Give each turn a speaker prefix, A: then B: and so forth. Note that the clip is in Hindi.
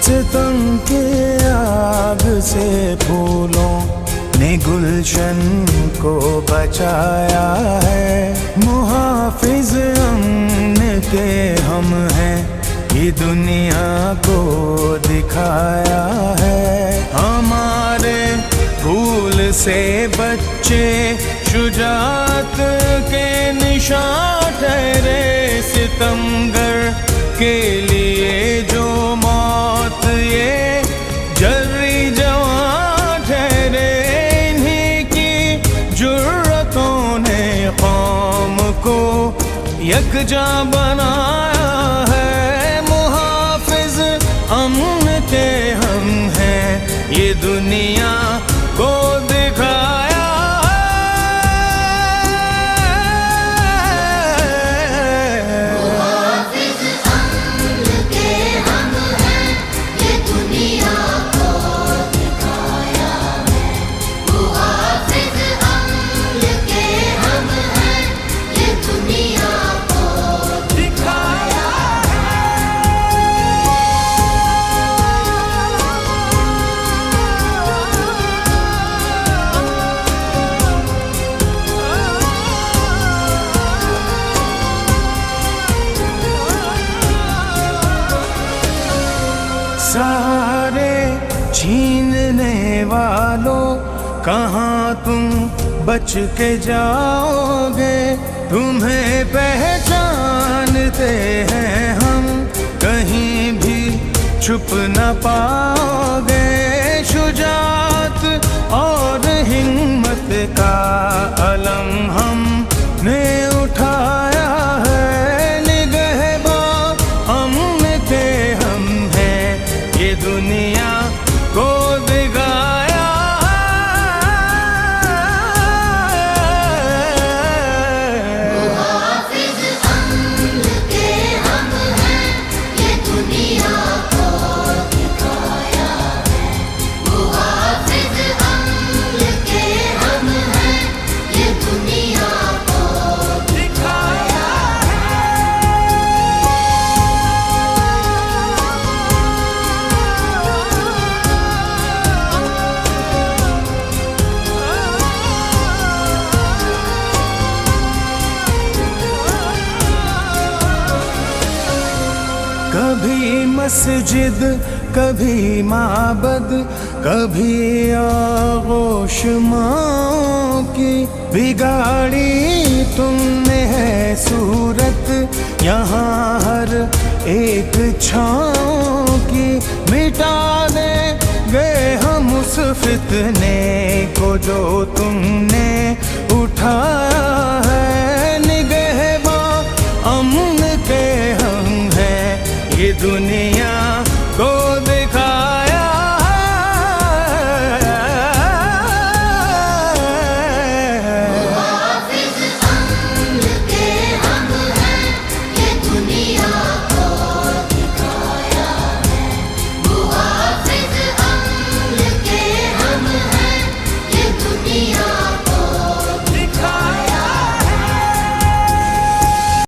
A: सितम के आग से फूलों ने गुलशन को बचाया है। मुहाफिज अमन के हम हैं, ये दुनिया को दिखाया है। हमारे फूल से बच्चे शुजात के निशान ठहरे। सितमगर के लिए जो मौत ये जर्री जवां ठहरे। इन्हीं की जुर्रतों ने कौम को यकजा बनाया है। मुहाफिज अमन के हम हैं, ये दुनिया को दिखाया। सहारे छीनने वालों, कहाँ तुम बच के जाओगे। तुम्हें पहचानते हैं हम, कहीं भी छुप न पाओगे। शुजात और हिम्मत का अलम हमने उठाया है। निगहबान हमने के हम हैं, ये दुनिया को दिखाया।
B: मुहाफिज अमन के हम हैं, ये दुनिया को दिखाया है। मुहाफिज अमन के हम हैं, ये दुनिया को दिखाया
A: कभी मस्जिद, कभी माबद, कभी आगोश माँ की। बिगाड़ी तुमने है सूरत यहाँ हर एक छाँव की। मिटा देंगे हम उस फितने को जो तुमने उठाया है। निगहबान अमन के हम हैं, ये दुनिया को